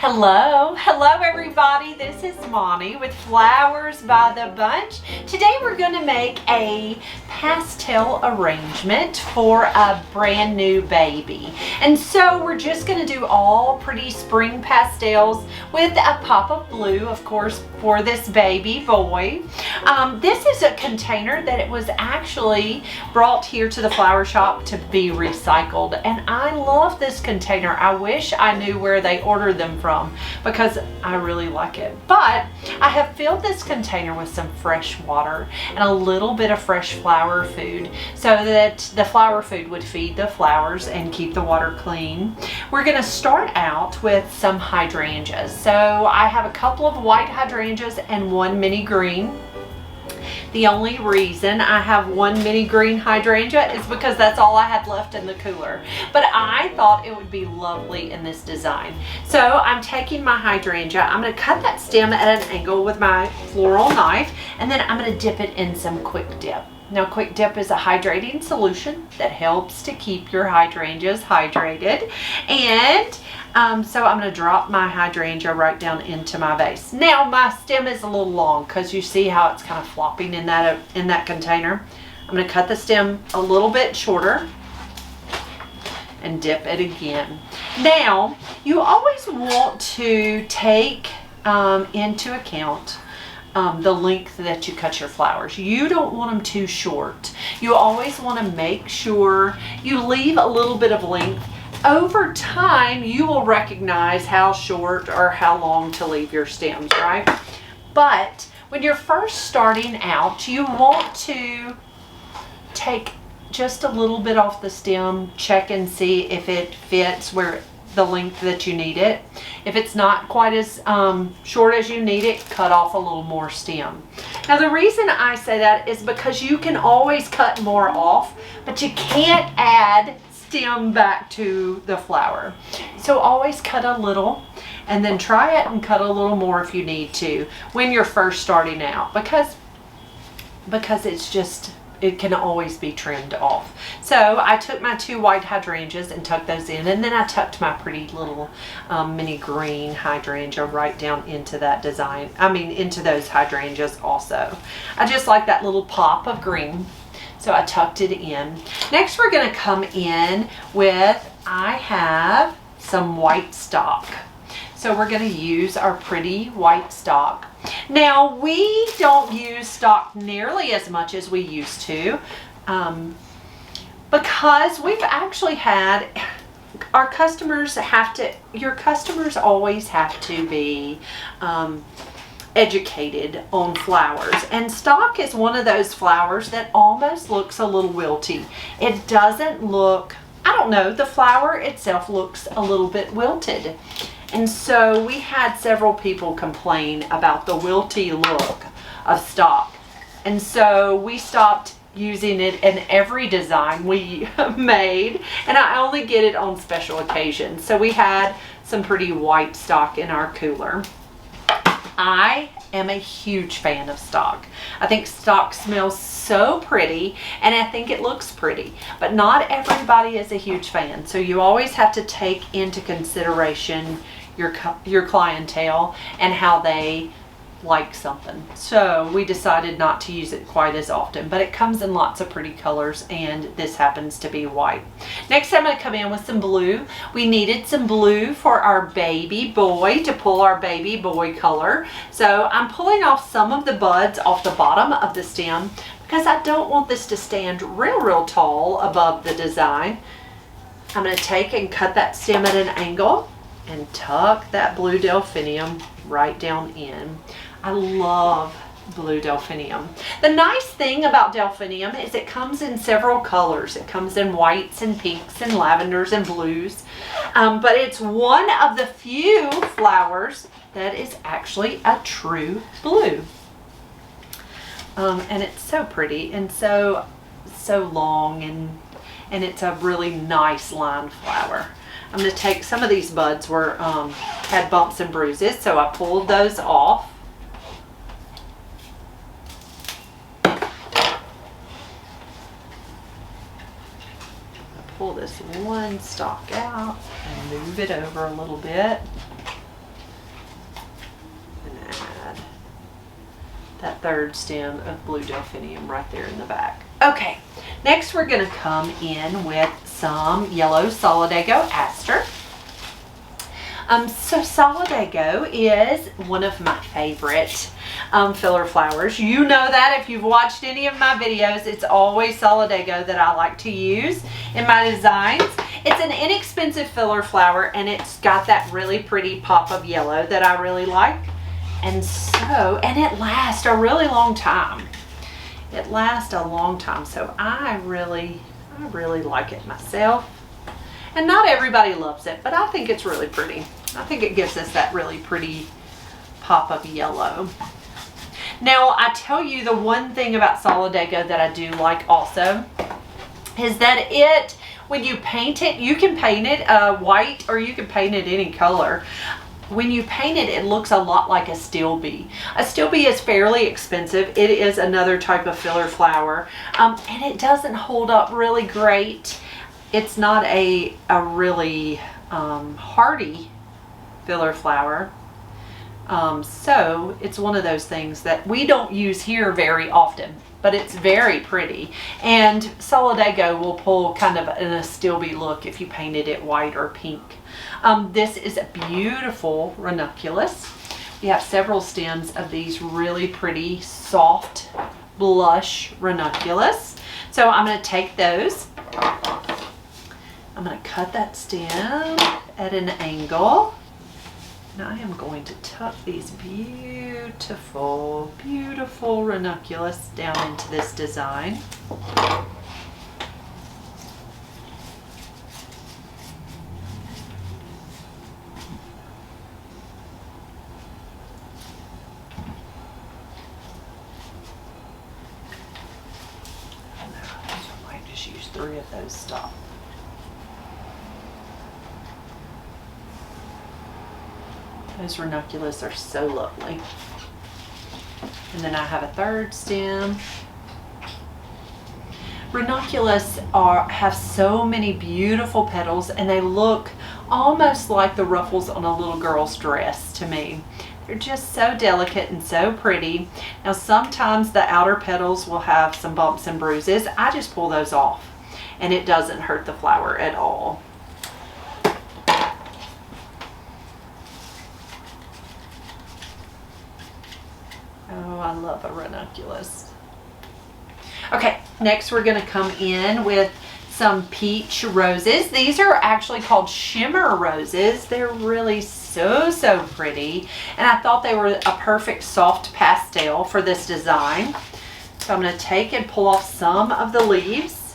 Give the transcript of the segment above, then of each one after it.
Hello everybody, this is Monty with Flowers by the Bunch. Today we're going to make a pastel arrangement for a brand new baby. And so we're just going to do all pretty spring pastels with a pop of blue, of course, for this baby boy. This is a container that it was actually brought here to the flower shop to be recycled. And I love this container. I wish I knew where they ordered them from, because I really like it. But I have filled this container with some fresh water and a little bit of fresh flower food so that the flower food would feed the flowers and keep the water clean. We're going to start out with some hydrangeas. So I have a couple of white hydrangeas and one mini green. The only reason I have one mini green hydrangea is because that's all I had left in the cooler. But I thought it would be lovely in this design. So I'm taking my hydrangea, I'm going to cut that stem at an angle with my floral knife, and then I'm going to dip it in some Quick Dip. Now, Quick Dip is a hydrating solution that helps to keep your hydrangeas hydrated. And so I'm going to drop my hydrangea right down into my vase. Now, my stem is a little long because you see how it's kind of flopping in that container. I'm going to cut the stem a little bit shorter and dip it again. Now, you always want to take into account the length that you cut your flowers. You don't want them too short. You always want to make sure you leave a little bit of length. Over time, you will recognize how short or how long to leave your stems, right? But when you're first starting out, you want to take just a little bit off the stem, check and see if it fits where the length that you need it. If it's not quite as short as you need it, cut off a little more stem. Now, the reason I say that is because you can always cut more off, but you can't add stem back to the flower. So always cut a little and then try it and cut a little more if you need to when you're first starting out, because it can always be trimmed off. So I took my two white hydrangeas and tucked those in, and then I tucked my pretty little mini green hydrangea right down into that design. Into those hydrangeas also. I just like that little pop of green. So I tucked it in. Next, we're going to come in with, I have some white stock. So we're going to use our pretty white stock. Now, we don't use stock nearly as much as we used to, because we've actually had, your customers always have to be educated on flowers, and stock is one of those flowers that almost looks a little wilty. It doesn't look, I don't know, the flower itself looks a little bit wilted. And so we had several people complain about the wilty look of stock. And so we stopped using it in every design we made, and I only get it on special occasions. So we had some pretty white stock in our cooler. I am a huge fan of stock. I think stock smells so pretty, and I think it looks pretty, but not everybody is a huge fan. So you always have to take into consideration your clientele and how they like something. So we decided not to use it quite as often, but it comes in lots of pretty colors, and this happens to be white. Next, I'm going to come in with some blue. We needed some blue for our baby boy, to pull our baby boy color. So I'm pulling off some of the buds off the bottom of the stem because I don't want this to stand real tall above the design. I'm going to take and cut that stem at an angle and tuck that blue delphinium right down in. I love blue delphinium. The nice thing about delphinium is it comes in several colors. It comes in whites and pinks and lavenders and blues, but it's one of the few flowers that is actually a true blue. And it's so pretty and so long, and it's a really nice lined flower. I'm going to take some of these buds had bumps and bruises, so I pulled those off. Pull this one stalk out and move it over a little bit. that third stem of blue delphinium right there in the back. Okay, next we're going to come in with some yellow solidago aster. So solidago is one of my favorite filler flowers. You know that if you've watched any of my videos, it's always solidago that I like to use in my designs. It's an inexpensive filler flower, and it's got that really pretty pop of yellow that I really like. And it lasts a really long time. It lasts a long time, so I really like it myself. And not everybody loves it, but I think it's really pretty. I think it gives us that really pretty pop of yellow. Now, I tell you the one thing about solidago that I do like also is that when you paint it, you can paint it white or you can paint it any color. When you paint it, it looks a lot like a steel bee. A steel bee is fairly expensive. It is another type of filler flower, and it doesn't hold up really great. It's not a really hardy filler flower. So it's one of those things that we don't use here very often, but it's very pretty. And solidago will pull kind of a steel bee look if you painted it white or pink. This is a beautiful ranunculus. We have several stems of these really pretty soft blush ranunculus. So I'm going to take those. I'm going to cut that stem at an angle. And I am going to tuck these beautiful, beautiful ranunculus down into this design. I might just use 3 of those stops. Those ranunculus are so lovely. And then I have a third stem. Ranunculus have so many beautiful petals, and they look almost like the ruffles on a little girl's dress to me. They're just so delicate and so pretty. Now sometimes the outer petals will have some bumps and bruises. I just pull those off, and it doesn't hurt the flower at all. Oh, I love a ranunculus. Okay, next we're going to come in with some peach roses. These are actually called shimmer roses. They're really so pretty, and I thought they were a perfect soft pastel for this design. So I'm going to take and pull off some of the leaves.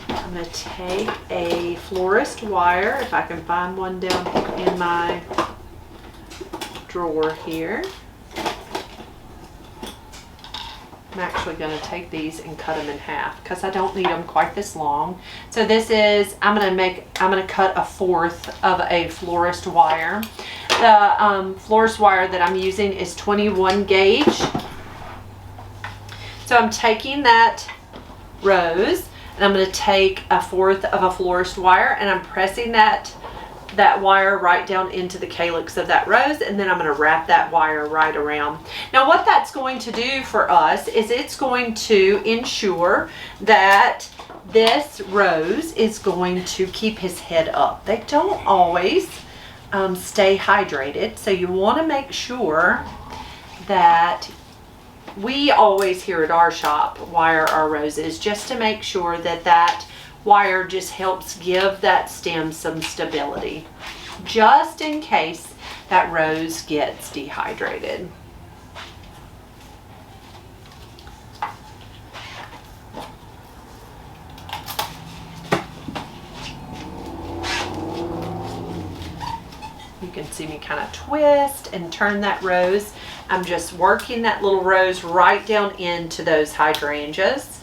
I'm going to take a florist wire, if I can find one down in my drawer here. I'm actually going to take these and cut them in half because I don't need them quite this long. So this is, I'm going to cut a 1/4 of a florist wire. The florist wire that I'm using is 21 gauge. So I'm taking that rose and I'm going to take a 1/4 of a florist wire, and I'm pressing that wire right down into the calyx of that rose, and then I'm going to wrap that wire right around. Now what that's going to do for us is it's going to ensure that this rose is going to keep his head up. They don't always stay hydrated, so you want to make sure that we always here at our shop wire our roses just to make sure that that wire just helps give that stem some stability, just in case that rose gets dehydrated. You can see me kind of twist and turn that rose. I'm just working that little rose right down into those hydrangeas.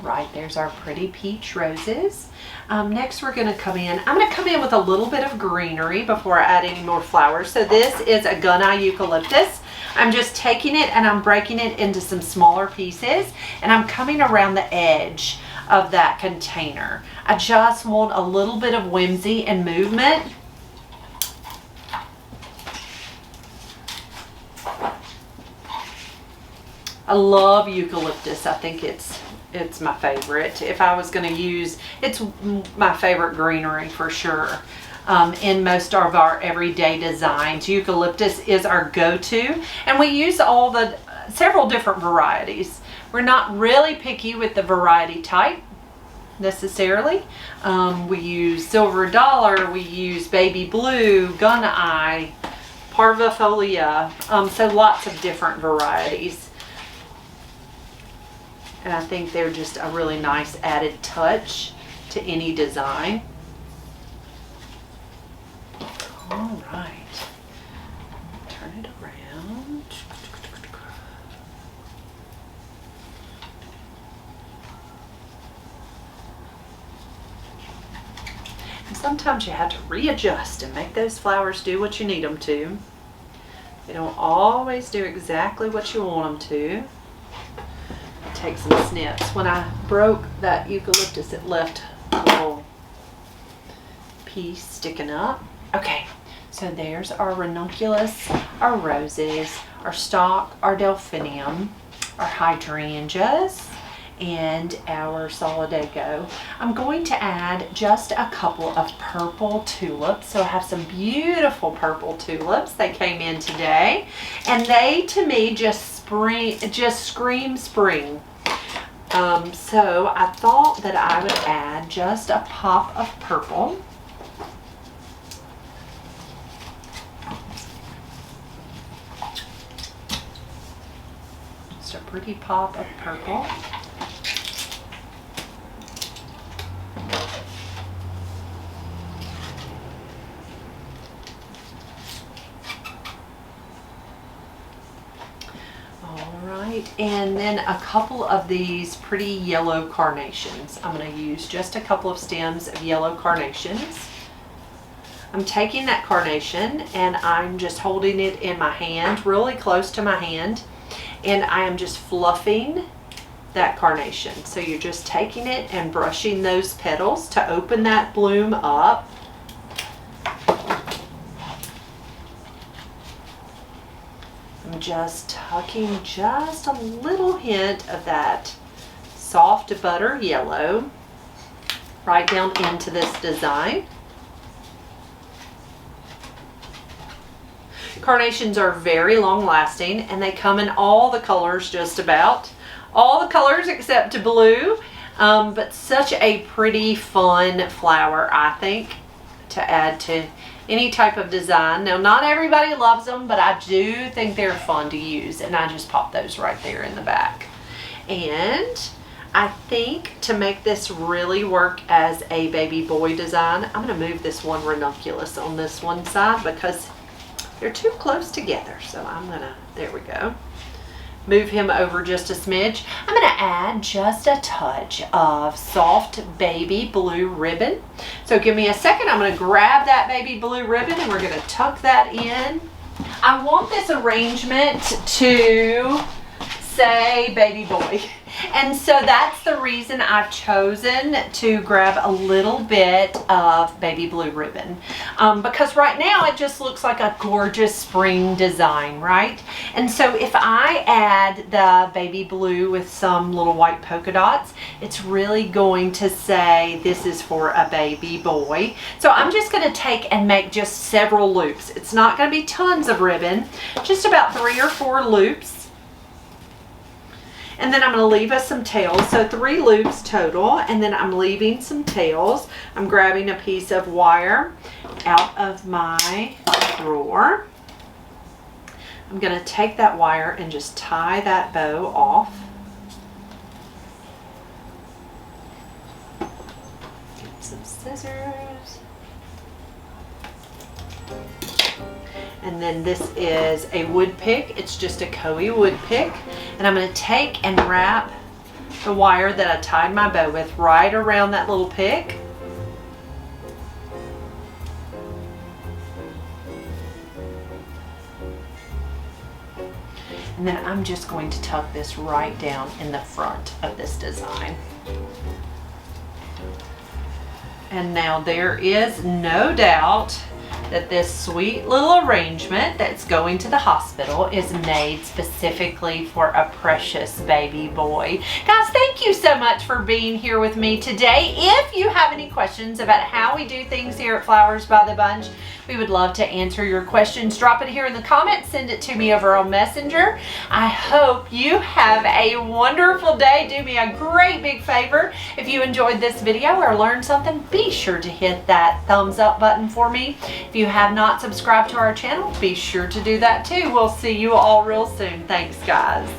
right, there's our pretty peach roses. Next we're gonna come in, I'm gonna come in with a little bit of greenery before I add any more flowers. So this is a gun-eye eucalyptus. I'm just taking it and I'm breaking it into some smaller pieces, and I'm coming around the edge of that container. I just want a little bit of whimsy and movement. I love eucalyptus. I think it's my favorite. If I was going to use, it's my favorite greenery for sure. In most of our everyday designs, eucalyptus is our go-to, and we use several different varieties. We're not really picky with the variety type necessarily. We use silver dollar, we use baby blue, gun-eye, parvifolia, so lots of different varieties. And I think they're just a really nice added touch to any design. All right, turn it around. And sometimes you have to readjust and make those flowers do what you need them to. They don't always do exactly what you want them to. Take some snips. When I broke that eucalyptus, it left a little piece sticking up. Okay, so there's our ranunculus, our roses, our stock, our delphinium, our hydrangeas, and our solidago. I'm going to add just a couple of purple tulips. So I have some beautiful purple tulips. They came in today, and they to me just scream spring. So I thought that I would add just a pop of purple. Just a pretty pop of purple. And then a couple of these pretty yellow carnations. I'm going to use just a couple of stems of yellow carnations. I'm taking that carnation and I'm just holding it in my hand, really close to my hand, and I am just fluffing that carnation. So you're just taking it and brushing those petals to open that bloom up. I'm just tucking just a little hint of that soft butter yellow right down into this design. Carnations are very long lasting, and they come in all the colors, just about all the colors except blue, but such a pretty fun flower, I think, to add to any type of design. Now, not everybody loves them, but I do think they're fun to use, and I just pop those right there in the back. And I think to make this really work as a baby boy design, I'm going to move this one ranunculus on this one side because they're too close together. So I'm going to, there we go, move him over just a smidge. I'm going to add just a touch of soft baby blue ribbon. So give me a second. I'm going to grab that baby blue ribbon and we're going to tuck that in. I want this arrangement to say baby boy. And so that's the reason I've chosen to grab a little bit of baby blue ribbon. Because right now it just looks like a gorgeous spring design, right? And so if I add the baby blue with some little white polka dots, it's really going to say this is for a baby boy. So I'm just going to take and make just several loops. It's not going to be tons of ribbon, just about 3 or 4 loops. And then I'm going to leave us some tails, so 3 loops total, and then I'm leaving some tails. I'm grabbing a piece of wire out of my drawer. I'm going to take that wire and just tie that bow off. Get some scissors. And then this is a wood pick. It's just a Koei wood pick. And I'm going to take and wrap the wire that I tied my bow with right around that little pick. And then I'm just going to tuck this right down in the front of this design. And now there is no doubt that this sweet little arrangement that's going to the hospital is made specifically for a precious baby boy. Guys, thank you so much for being here with me today. If you have any questions about how we do things here at Flowers by the Bunch, we would love to answer your questions. Drop it here in the comments. Send it to me over on Messenger. I hope you have a wonderful day. Do me a great big favor. If you enjoyed this video or learned something, be sure to hit that thumbs up button for me. If you have not subscribed to our channel, be sure to do that too. We'll see you all real soon. Thanks, guys.